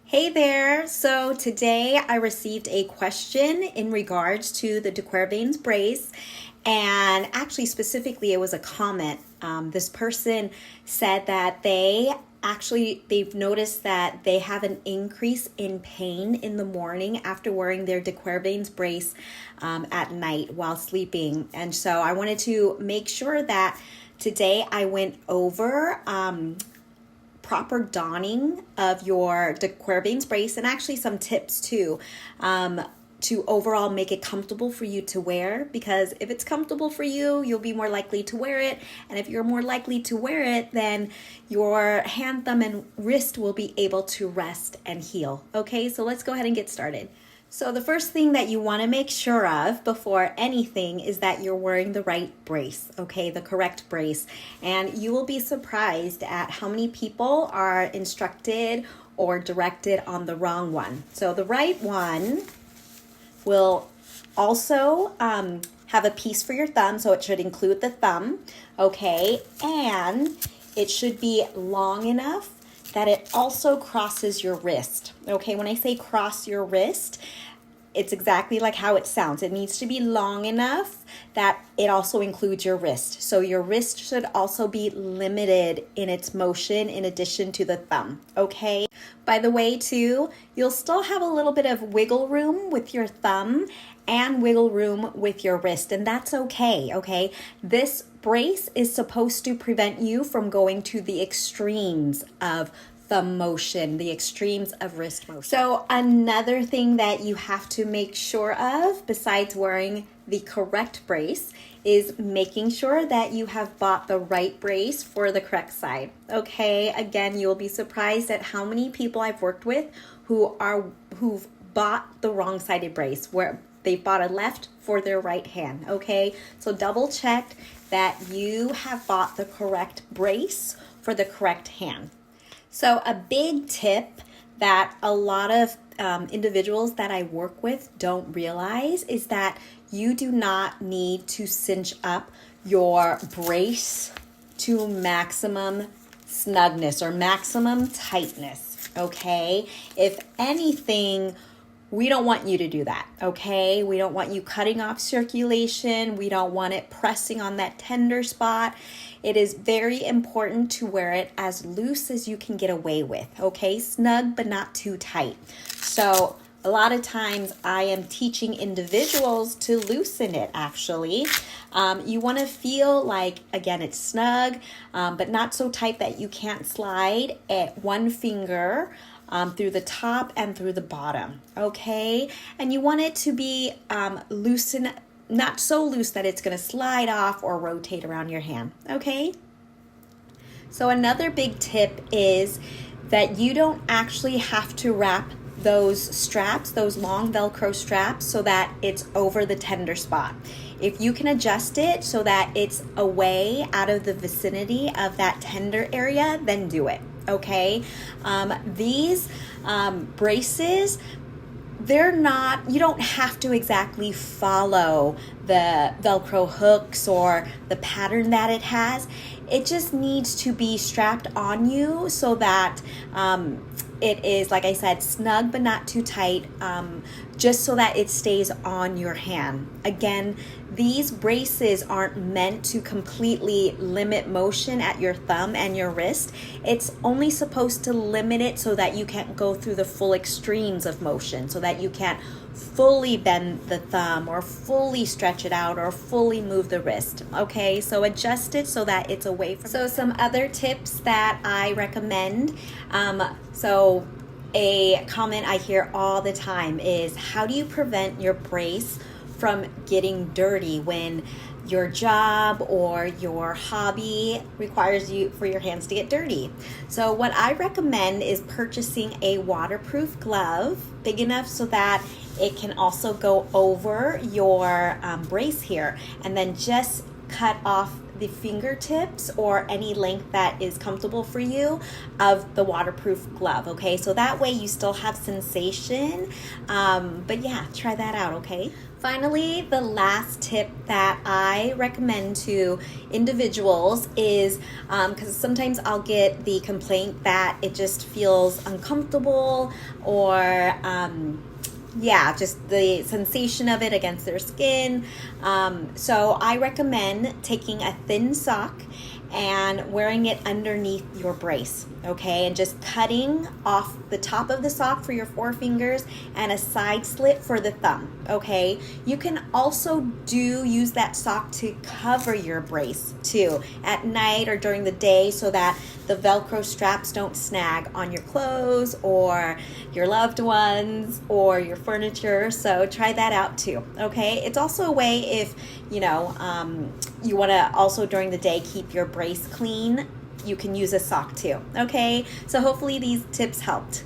Hey there! So today I received a question in regards to the DeQuervain's brace, and actually specifically it was a comment. This person said that they've noticed that they have an increase in pain in the morning after wearing their DeQuervain's brace at night while sleeping. And so I wanted to make sure that today I went over proper donning of your DeQuervain's brace, and actually some tips too, to overall make it comfortable for you to wear, because if it's comfortable for you, you'll be more likely to wear it. And if you're more likely to wear it, then your hand, thumb, and wrist will be able to rest and heal. Okay, so let's go ahead and get started. So the first thing that you want to make sure of before anything is that you're wearing the right brace, okay, the correct brace. And you will be surprised at how many people are instructed or directed on the wrong one. So the right one will also have a piece for your thumb, so it should include the thumb, okay, and it should be long enough that it also crosses your wrist. Okay, when I say cross your wrist, it's exactly like how it sounds. It needs to be long enough that it also includes your wrist. So your wrist should also be limited in its motion in addition to the thumb, okay? By the way, too, you'll still have a little bit of wiggle room with your thumb and wiggle room with your wrist, and that's okay, okay? This brace is supposed to prevent you from going to the extremes of thumb motion, the extremes of wrist motion. So another thing that you have to make sure of, besides wearing the correct brace, is making sure that you have bought the right brace for the correct side. Okay, again, you'll be surprised at how many people I've worked with who've bought the wrong sided brace, where they bought a left for their right hand. Okay, so double check that you have bought the correct brace for the correct hand. So a big tip that a lot of individuals that I work with don't realize is that you do not need to cinch up your brace to maximum snugness or maximum tightness, okay? If anything, we don't want you to do that, okay? We don't want you cutting off circulation. We don't want it pressing on that tender spot. It is very important to wear it as loose as you can get away with, okay? Snug, but not too tight. So a lot of times I am teaching individuals to loosen it, actually. You want to feel like, again, it's snug, but not so tight that you can't slide at one finger through the top and through the bottom, okay? And you want it to be loosen, not so loose that it's going to slide off or rotate around your hand, okay? So another big tip is that you don't actually have to wrap those straps, those long Velcro straps, so that it's over the tender spot. If you can adjust it so that it's away out of the vicinity of that tender area, then do it, okay? These braces, you don't have to exactly follow the Velcro hooks or the pattern that it has. It just needs to be strapped on you so that it is, like I said, snug but not too tight, just so that it stays on your hand. Again, these braces aren't meant to completely limit motion at your thumb and your wrist. It's only supposed to limit it so that you can't go through the full extremes of motion, so that you can't fully bend the thumb or fully stretch it out or fully move the wrist. Okay, so adjust it so that it's away from. So some other tips that I recommend. So a comment I hear all the time is, how do you prevent your brace from getting dirty when your job or your hobby requires you for your hands to get dirty? So what I recommend is purchasing a waterproof glove big enough so that it can also go over your brace here, and then just cut off the fingertips or any length that is comfortable for you of the waterproof glove, okay? So that way you still have sensation, but yeah, try that out, okay? Finally, the last tip that I recommend to individuals is, because sometimes I'll get the complaint that it just feels uncomfortable or just the sensation of it against their skin. So I recommend taking a thin sock and wearing it underneath your brace, okay? And just cutting off the top of the sock for your forefingers and a side slit for the thumb, okay? You can also use that sock to cover your brace too at night or during the day so that the Velcro straps don't snag on your clothes or your loved ones or your furniture. So try that out too, okay? It's also a way if, you want to also during the day keep your brace clean, you can use a sock too, okay? So hopefully these tips helped.